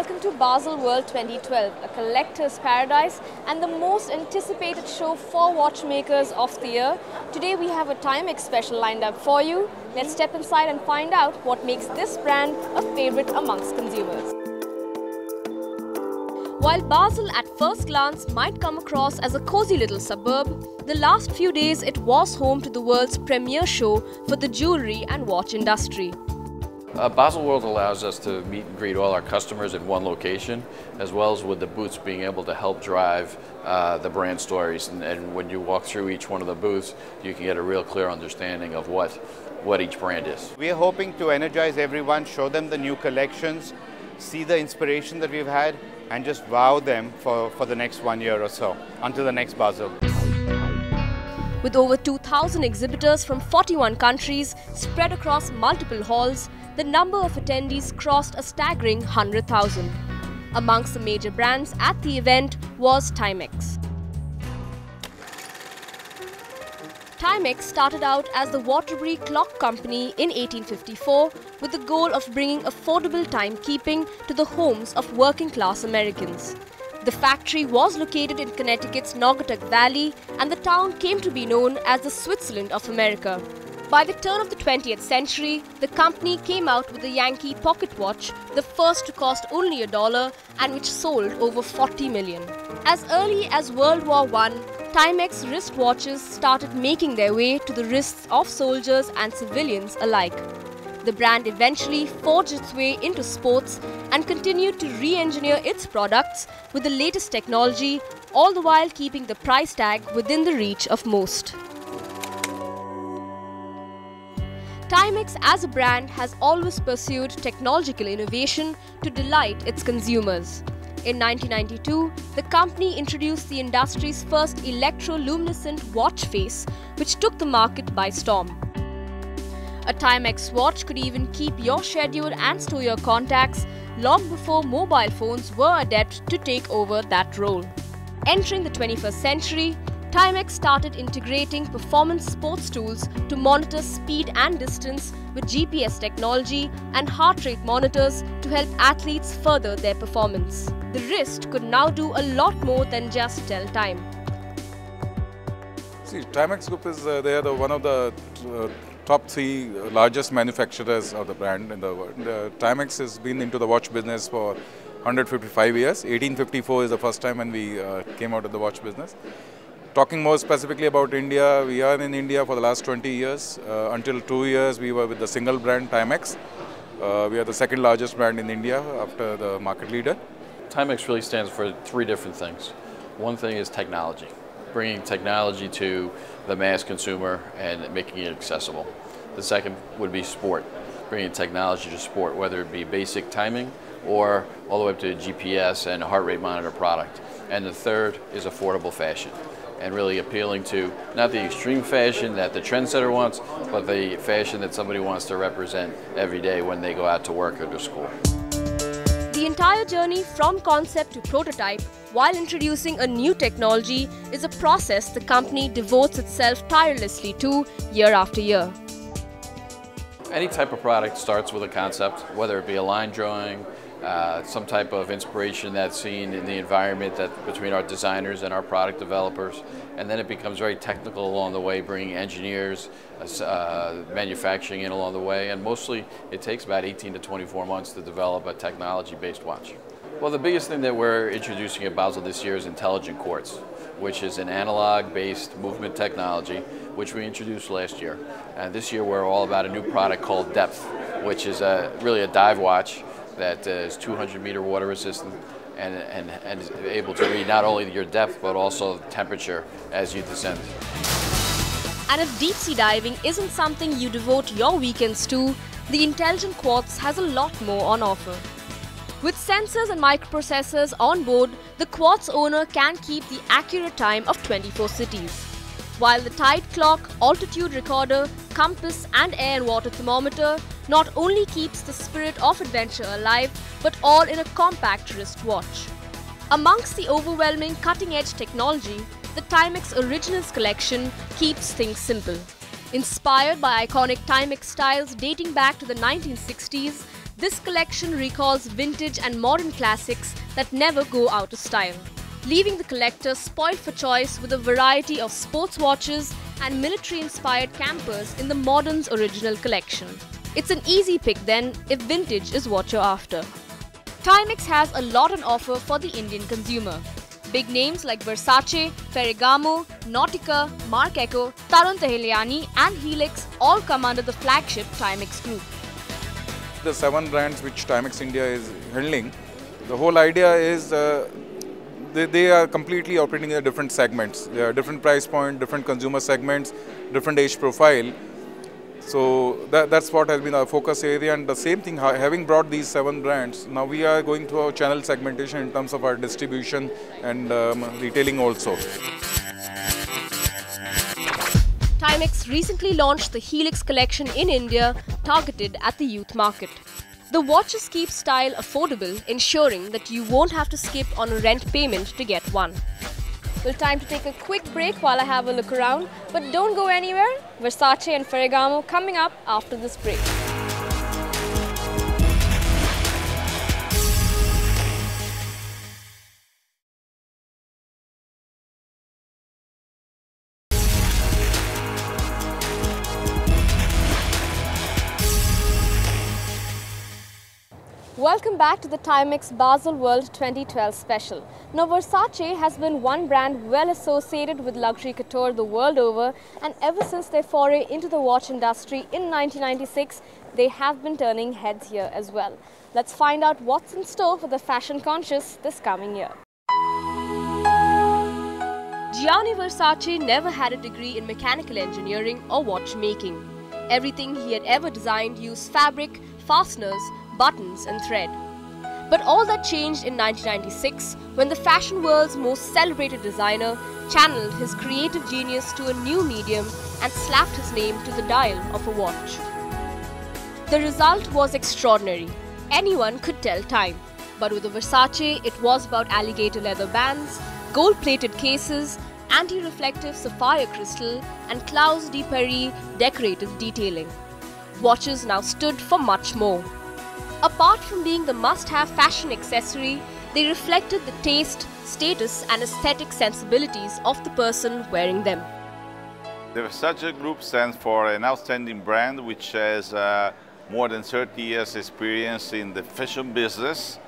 welcome to BaselWorld 2012, a collector's paradise and the most anticipated show for watchmakers of the year. Today we have a Timex Special lined up for you. Let's step inside and find out what makes this brand a favorite amongst consumers. While Basel at first glance might come across as a cozy little suburb, the last few days it was home to the world's premier show for the jewelry and watch industry. BaselWorld allows us to meet and greet all our customers in one location, as well as with the booths being able to help drive the brand stories. And when you walk through each one of the booths, you can get a real clear understanding of what each brand is. We are hoping to energize everyone, show them the new collections, see the inspiration that we've had, and just wow them for the next 1 year or so, until the next Basel. With over 2,000 exhibitors from 41 countries spread across multiple halls, the number of attendees crossed a staggering 100,000. Amongst the major brands at the event was Timex. Timex started out as the Waterbury Clock Company in 1854 with the goal of bringing affordable timekeeping to the homes of working-class Americans. The factory was located in Connecticut's Naugatuck Valley, and the town came to be known as the Switzerland of America. By the turn of the 20th century, the company came out with the Yankee pocket watch, the first to cost only $1 and which sold over 40 million. As early as World War I, Timex wristwatches started making their way to the wrists of soldiers and civilians alike. The brand eventually forged its way into sports and continued to re-engineer its products with the latest technology, all the while keeping the price tag within the reach of most. Timex as a brand has always pursued technological innovation to delight its consumers. In 1992, the company introduced the industry's first electroluminescent watch face, which took the market by storm. A Timex watch could even keep your schedule and store your contacts long before mobile phones were adept to take over that role. Entering the 21st century, Timex started integrating performance sports tools to monitor speed and distance with GPS technology and heart rate monitors to help athletes further their performance. The wrist could now do a lot more than just tell time. See, Timex Group is one of the top 3 largest manufacturers of the brand in the world. Timex has been into the watch business for 155 years. 1854 is the first time when we came out of the watch business. Talking more specifically about India, we are in India for the last 20 years. Until 2 years, we were with the single brand Timex. We are the second largest brand in India after the market leader. Timex really stands for 3 different things. One thing is technology, bringing technology to the mass consumer and making it accessible. The second would be sport, bringing technology to sport, whether it be basic timing or all the way up to GPS and a heart rate monitor product. And the third is affordable fashion, and really appealing to not the extreme fashion that the trendsetter wants, but the fashion that somebody wants to represent every day when they go out to work or to school. The entire journey from concept to prototype while introducing a new technology is a process the company devotes itself tirelessly to year after year. Any type of product starts with a concept, whether it be a line drawing, some type of inspiration that's seen in the environment between our designers and our product developers, and then it becomes very technical along the way, bringing engineers, manufacturing in along the way, and mostly it takes about 18 to 24 months to develop a technology-based watch. Well, the biggest thing that we're introducing at Basel this year is intelligent quartz, which is an analog-based movement technology, which we introduced last year. And this year we're all about a new product called Depth, which is really a dive watch that is 200-meter water resistant and is able to read not only your depth but also temperature as you descend. And if deep sea diving isn't something you devote your weekends to, the intelligent quartz has a lot more on offer. With sensors and microprocessors on board, the quartz owner can keep the accurate time of 24 cities. While the tide clock, altitude recorder, compass and air and water thermometer not only keeps the spirit of adventure alive, but all in a compact wristwatch. Amongst the overwhelming cutting-edge technology, the Timex Originals collection keeps things simple. Inspired by iconic Timex styles dating back to the 1960s, This collection recalls vintage and modern classics that never go out of style, leaving the collector spoiled for choice with a variety of sports watches and military-inspired campers in the Modern's original collection. It's an easy pick then if vintage is what you're after. Timex has a lot on offer for the Indian consumer. Big names like Versace, Ferragamo, Nautica, Marc Ecko, Tarun Tahiliani and Helix all come under the flagship Timex group. The 7 brands which Timex India is handling, the whole idea is they are completely operating in different segments. There are different price point, different consumer segments, different age profile. So that's what has been our focus area, and the same thing, having brought these 7 brands, now we are going through our channel segmentation in terms of our distribution and retailing also. Timex recently launched the Helix collection in India, targeted at the youth market. The watches keep style affordable, ensuring that you won't have to skip on a rent payment to get one. Well, time to take a quick break while I have a look around. But don't go anywhere. Versace and Ferragamo coming up after this break. Welcome back to the Timex BaselWorld 2012 special. Now, Versace has been one brand well associated with luxury couture the world over, and ever since their foray into the watch industry in 1996, they have been turning heads here as well. Let's find out what's in store for the fashion conscious this coming year. Gianni Versace never had a degree in mechanical engineering or watchmaking. Everything he had ever designed used fabric, fasteners, buttons and thread. But all that changed in 1996 when the fashion world's most celebrated designer channeled his creative genius to a new medium and slapped his name to the dial of a watch. The result was extraordinary. Anyone could tell time. But with the Versace, it was about alligator leather bands, gold-plated cases, anti-reflective sapphire crystal and Claus de Paris decorative detailing. Watches now stood for much more. Apart from being the must-have fashion accessory, they reflected the taste, status and aesthetic sensibilities of the person wearing them. The Versace Group stands for an outstanding brand which has more than 30 years experience in the fashion business,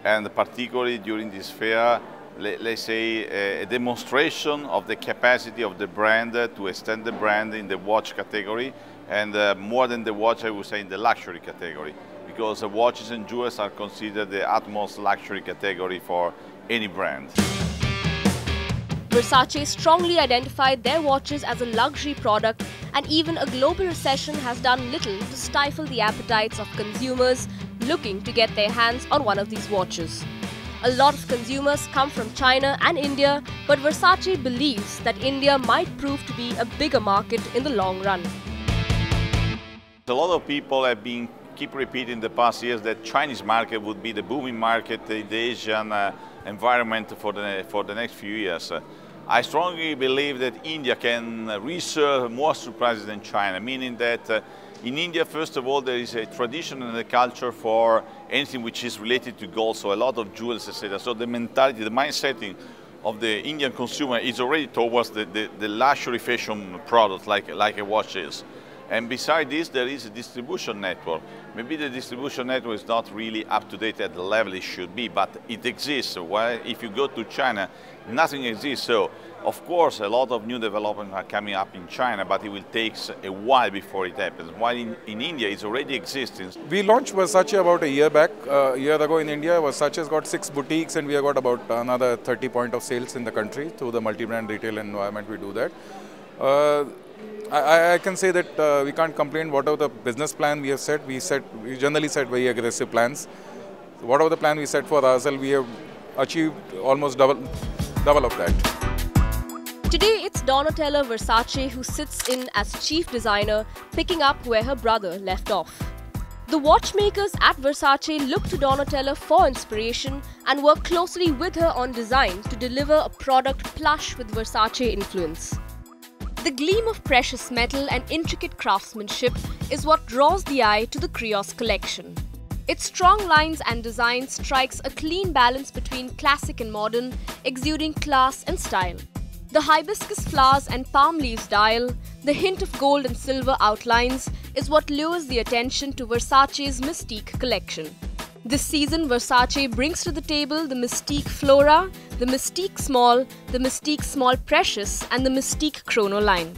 and particularly during this fair, let's say a demonstration of the capacity of the brand to extend the brand in the watch category, and more than the watch, I would say in the luxury category, because watches and jewels are considered the utmost luxury category for any brand. Versace strongly identified their watches as a luxury product, and even a global recession has done little to stifle the appetites of consumers looking to get their hands on one of these watches. A lot of consumers come from China and India, but Versace believes that India might prove to be a bigger market in the long run. A lot of people have keep repeating the past years that Chinese market would be the booming market in the Asian environment for the next few years. I strongly believe that India can reserve more surprises than China, meaning that in India, first of all, there is a tradition and a culture for anything which is related to gold, so a lot of jewels, etc. So the mentality, the mindset of the Indian consumer is already towards the luxury fashion product like a watch is. And beside this, there is a distribution network. Maybe the distribution network is not really up to date at the level it should be, but it exists. While if you go to China, nothing exists. So, of course, a lot of new developments are coming up in China, but it will take a while before it happens. While in India, it's already existing. We launched Versace about a year back. A year ago in India, Versace has got 6 boutiques, and we have got about another 30 points of sales in the country. Through the multi-brand retail environment, we do that. I can say that we can't complain. Whatever the business plan we have set, we generally set very aggressive plans. Whatever the plan we set for ourselves, we have achieved almost double of that. Today it's Donatella Versace who sits in as chief designer, picking up where her brother left off. The watchmakers at Versace look to Donatella for inspiration and work closely with her on design to deliver a product plush with Versace influence. The gleam of precious metal and intricate craftsmanship is what draws the eye to the Krios collection. Its strong lines and design strikes a clean balance between classic and modern, exuding class and style. The hibiscus flowers and palm leaves dial, the hint of gold and silver outlines is what lures the attention to Versace's Mystique collection. This season, Versace brings to the table the Mystique Flora, the Mystique Small, the Mystique Small Precious and the Mystique Chrono line.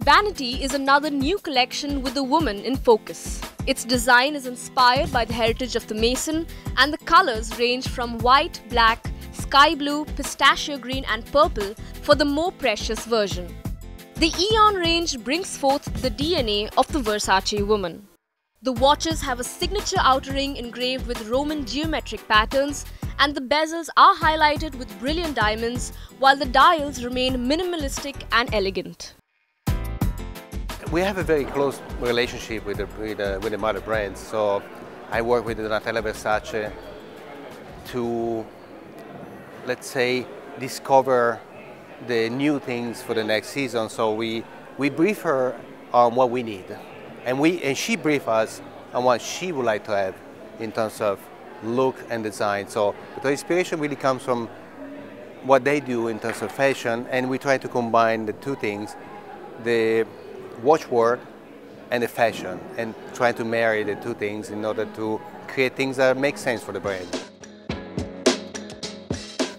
Vanity is another new collection with the woman in focus. Its design is inspired by the heritage of the Mason and the colors range from white, black, sky blue, pistachio green and purple for the more precious version. The Eon range brings forth the DNA of the Versace woman. The watches have a signature outer ring engraved with Roman geometric patterns and the bezels are highlighted with brilliant diamonds while the dials remain minimalistic and elegant. We have a very close relationship with the mother brands. So I work with Donatella Versace to, let's say, discover the new things for the next season. So we brief her on what we need, and she briefs us on what she would like to have in terms of look and design. So the inspiration really comes from what they do in terms of fashion, and we try to combine the two things, the watch world and the fashion, and try to marry the two things in order to create things that make sense for the brand.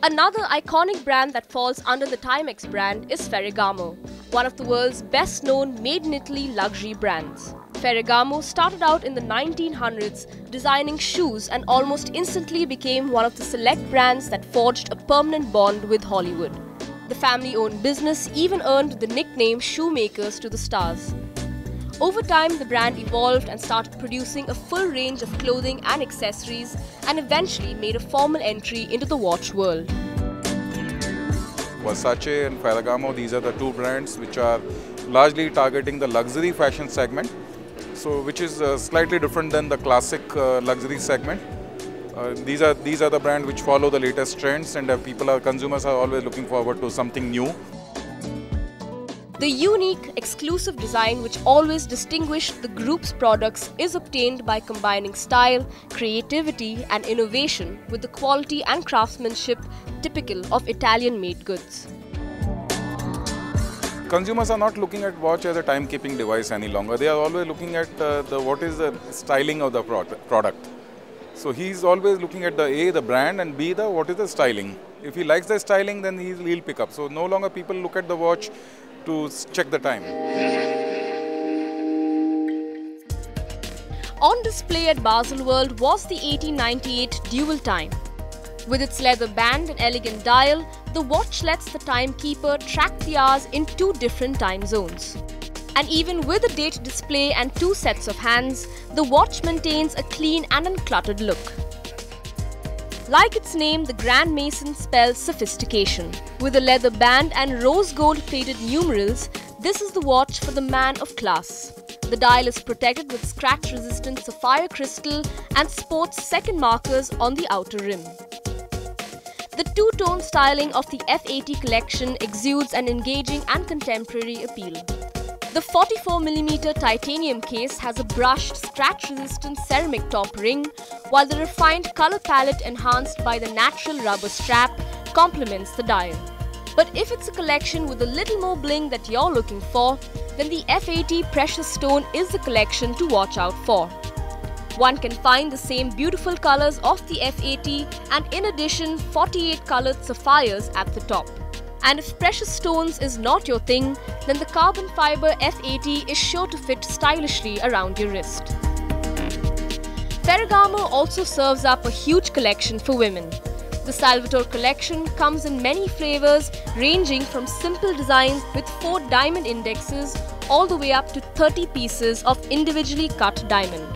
Another iconic brand that falls under the Timex brand is Ferragamo, one of the world's best-known made-in-Italy luxury brands. Ferragamo started out in the 1900s designing shoes and almost instantly became one of the select brands that forged a permanent bond with Hollywood. The family-owned business even earned the nickname shoemakers to the stars. Over time, the brand evolved and started producing a full range of clothing and accessories and eventually made a formal entry into the watch world. Versace and Ferragamo, these are the two brands which are largely targeting the luxury fashion segment, so which is slightly different than the classic luxury segment. These are the brands which follow the latest trends, and consumers are always looking forward to something new. The unique, exclusive design which always distinguished the group's products is obtained by combining style, creativity and innovation with the quality and craftsmanship typical of Italian-made goods. Consumers are not looking at watch as a timekeeping device any longer. They are always looking at what is the styling of the product. So he's always looking at the brand, and B, what is the styling. If he likes the styling, then he'll pick up. So no longer people look at the watch to check the time. On display at BaselWorld was the 1898 Dual Time. With its leather band and elegant dial, the watch lets the timekeeper track the hours in two different time zones. And even with a date display and two sets of hands, the watch maintains a clean and uncluttered look. Like its name, the Grand Mason spells sophistication. With a leather band and rose gold plated numerals, this is the watch for the man of class. The dial is protected with scratch-resistant sapphire crystal and sports second markers on the outer rim. The two-tone styling of the F80 collection exudes an engaging and contemporary appeal. The 44mm titanium case has a brushed, scratch-resistant ceramic top ring, while the refined color palette enhanced by the natural rubber strap complements the dial. But if it's a collection with a little more bling that you're looking for, then the F80 Precious Stone is the collection to watch out for. One can find the same beautiful colors of the F80 and in addition 48 colored sapphires at the top. And if precious stones is not your thing, then the carbon fiber F80 is sure to fit stylishly around your wrist. Ferragamo also serves up a huge collection for women. The Salvatore collection comes in many flavors ranging from simple designs with 4 diamond indexes all the way up to 30 pieces of individually cut diamond.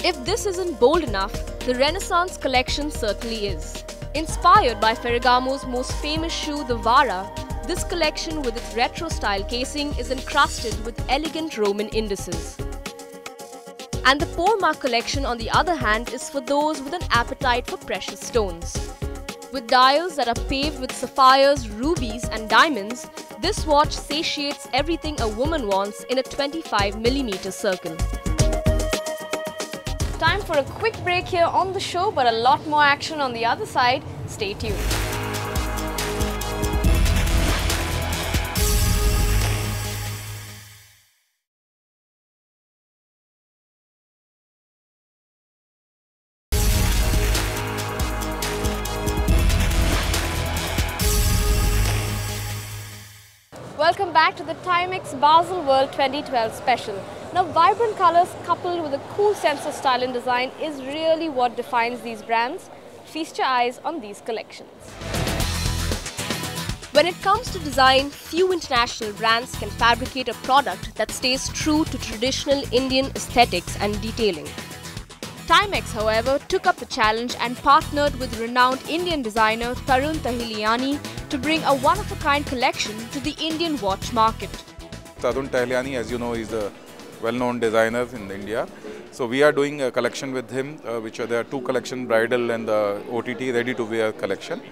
If this isn't bold enough, the Renaissance collection certainly is. Inspired by Ferragamo's most famous shoe, the Vara, this collection with its retro style casing is encrusted with elegant Roman indices. And the Porma collection, on the other hand, is for those with an appetite for precious stones. With dials that are paved with sapphires, rubies and diamonds, this watch satiates everything a woman wants in a 25mm circle. time for a quick break here on the show, but a lot more action on the other side. Stay tuned. Welcome back to the Timex BaselWorld 2012 special. Now, vibrant colors coupled with a cool sense of style and design is really what defines these brands. Feast your eyes on these collections. When it comes to design, few international brands can fabricate a product that stays true to traditional Indian aesthetics and detailing. Timex, however, took up the challenge and partnered with renowned Indian designer Tarun Tahiliani to bring a one-of-a-kind collection to the Indian watch market. Tarun Tahiliani, as you know, is a well-known designer in India. So we are doing a collection with him, there are two collections, bridal and the OTT ready-to-wear collection.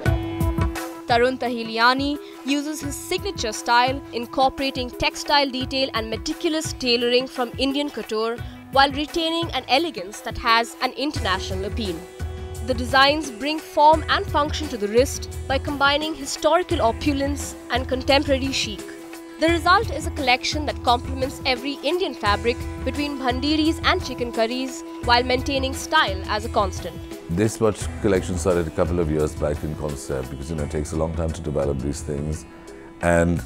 Tarun Tahiliani uses his signature style, incorporating textile detail and meticulous tailoring from Indian couture while retaining an elegance that has an international appeal. The designs bring form and function to the wrist by combining historical opulence and contemporary chic. The result is a collection that complements every Indian fabric between bhandiris and chicken curries while maintaining style as a constant. This watch collection started a couple of years back in concept because it takes a long time to develop these things. And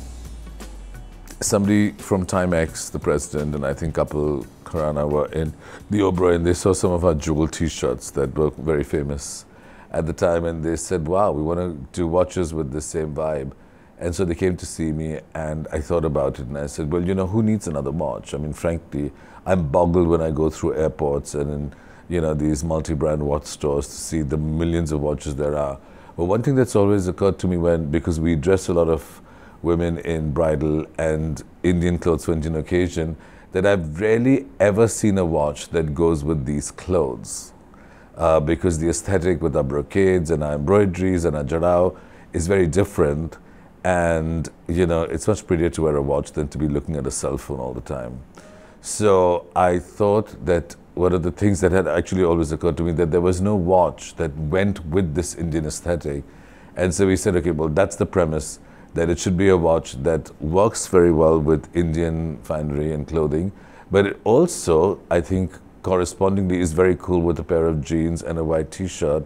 somebody from Timex, the president, and I think couple Khurana were in the Oberoi, and they saw some of our jewel t-shirts that were very famous at the time, and they said, wow, we want to do watches with the same vibe. And so they came to see me, and I thought about it, and I said, well, who needs another watch? I mean, frankly, I'm boggled when I go through airports and in these multi-brand watch stores to see the millions of watches there are. But one thing that's always occurred to me because we dress a lot of women in bridal and Indian clothes for Indian occasion, that I've rarely ever seen a watch that goes with these clothes. Because the aesthetic with our brocades and our embroideries and our jarrao is very different. And, it's much prettier to wear a watch than to be looking at a cell phone all the time. So I thought that one of the things that had actually always occurred to me, that there was no watch that went with this Indian aesthetic. And so we said, okay, well, that's the premise, that it should be a watch that works very well with Indian finery and clothing, but it also, I think, correspondingly is very cool with a pair of jeans and a white t-shirt,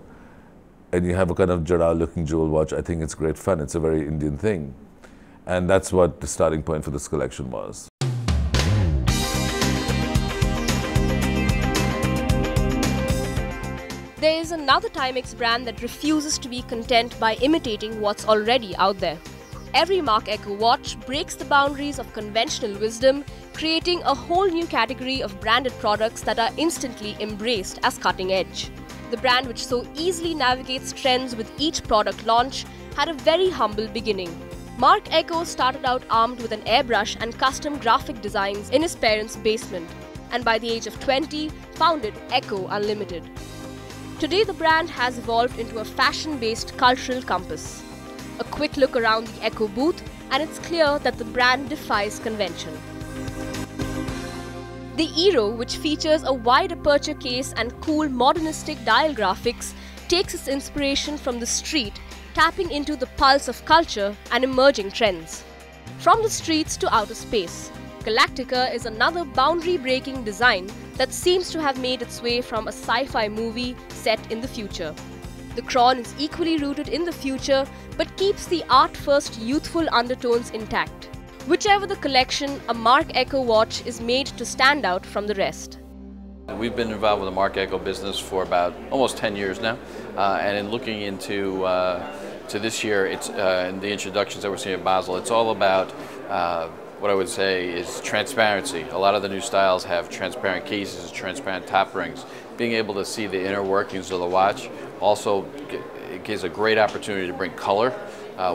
and you have a kind of jarrao looking jewel watch. I think it's great fun. It's a very Indian thing. And that's what the starting point for this collection was. There is another Timex brand that refuses to be content by imitating what's already out there. Every Mark Echo watch breaks the boundaries of conventional wisdom, creating a whole new category of branded products that are instantly embraced as cutting edge. The brand, which so easily navigates trends with each product launch, had a very humble beginning. Mark Echo started out armed with an airbrush and custom graphic designs in his parents' basement, and by the age of 20, founded Echo Unlimited. Today, the brand has evolved into a fashion-based cultural compass. A quick look around the Echo booth, and it's clear that the brand defies convention. The Eero, which features a wide aperture case and cool modernistic dial graphics, takes its inspiration from the street, tapping into the pulse of culture and emerging trends. From the streets to outer space, Galactica is another boundary-breaking design that seems to have made its way from a sci-fi movie set in the future. The Cron is equally rooted in the future, but keeps the art-first youthful undertones intact. Whichever the collection, a Mark Echo watch is made to stand out from the rest. We've been involved with the Mark Echo business for about almost 10 years now, and in looking into to this year, it's in the introductions that we're seeing at Basel, it's all about what I would say is transparency. A lot of the new styles have transparent cases, transparent top rings. Being able to see the inner workings of the watch also it gives a great opportunity to bring color,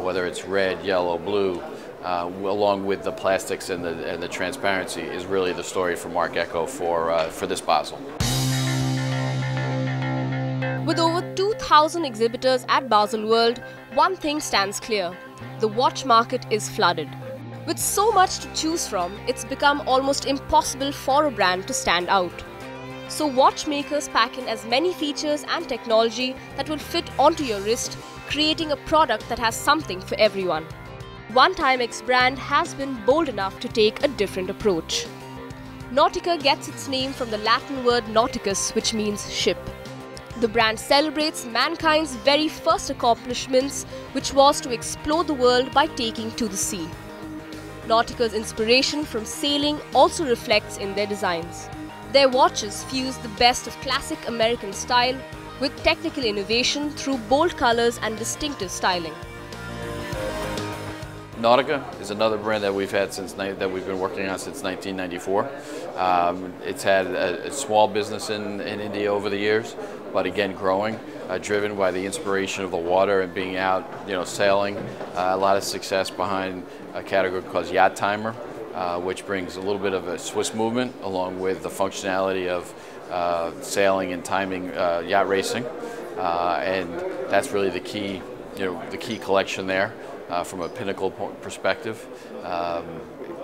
whether it's red, yellow, blue, along with the plastics and the transparency is really the story for Mark Echo for this Basel. With over 2,000 exhibitors at BaselWorld, one thing stands clear: the watch market is flooded. With so much to choose from, it's become almost impossible for a brand to stand out. So watchmakers pack in as many features and technology that will fit onto your wrist, creating a product that has something for everyone. One Timex brand has been bold enough to take a different approach. Nautica gets its name from the Latin word nauticus, which means ship. The brand celebrates mankind's very first accomplishments, which was to explore the world by taking to the sea. Nautica's inspiration from sailing also reflects in their designs. Their watches fuse the best of classic American style with technical innovation through bold colors and distinctive styling. Nautica is another brand that we've been working on since 1994. It's had a small business in India over the years, but again growing, driven by the inspiration of the water and being out, sailing. A lot of success behind a category called Yacht Timer, which brings a little bit of a Swiss movement along with the functionality of sailing and timing yacht racing, and that's really the key collection there. From a pinnacle perspective.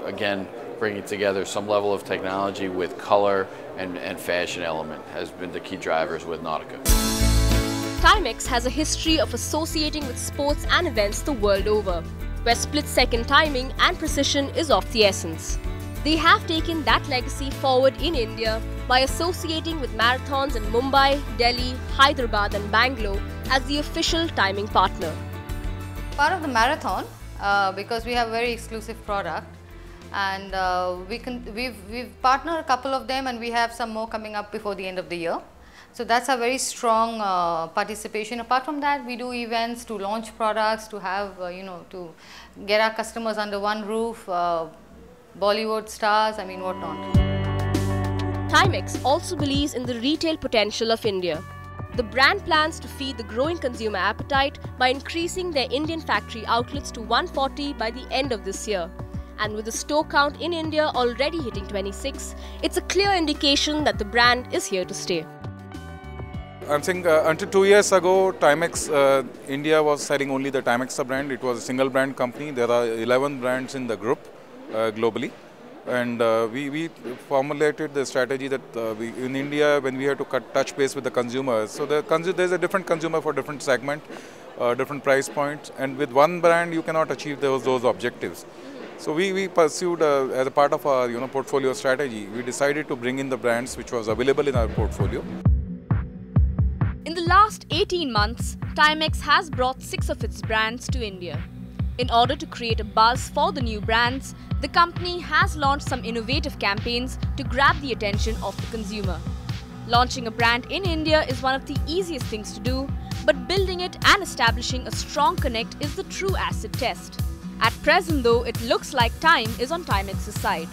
Again, bringing together some level of technology with color and fashion element has been the key drivers with Nautica. Timex has a history of associating with sports and events the world over, where split-second timing and precision is of the essence. They have taken that legacy forward in India by associating with marathons in Mumbai, Delhi, Hyderabad and Bangalore as the official timing partner. Part of the marathon, because we have a very exclusive product, and we've partnered a couple of them, and we have some more coming up before the end of the year. So that's a very strong participation. Apart from that, we do events to launch products, to have to get our customers under one roof, Bollywood stars, whatnot. Timex also believes in the retail potential of India. The brand plans to feed the growing consumer appetite by increasing their Indian factory outlets to 140 by the end of this year. And with the store count in India already hitting 26, it's a clear indication that the brand is here to stay. I'm saying until 2 years ago, Timex India was selling only the Timex brand. It was a single brand company. There are 11 brands in the group globally. And we formulated the strategy that in India, when we have to touch base with the consumers, so there's a different consumer for different segment, different price points, and with one brand you cannot achieve those objectives. So we pursued as a part of our portfolio strategy, we decided to bring in the brands which was available in our portfolio. In the last 18 months, Timex has brought 6 of its brands to India. In order to create a buzz for the new brands, the company has launched some innovative campaigns to grab the attention of the consumer. Launching a brand in India is one of the easiest things to do, but building it and establishing a strong connect is the true acid test. At present though, it looks like time is on Timex's side.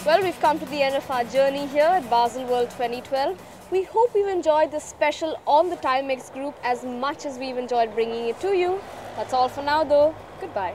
Well, we've come to the end of our journey here at BaselWorld 2012. We hope you've enjoyed this special on the Timex Group as much as we've enjoyed bringing it to you. That's all for now though. Goodbye.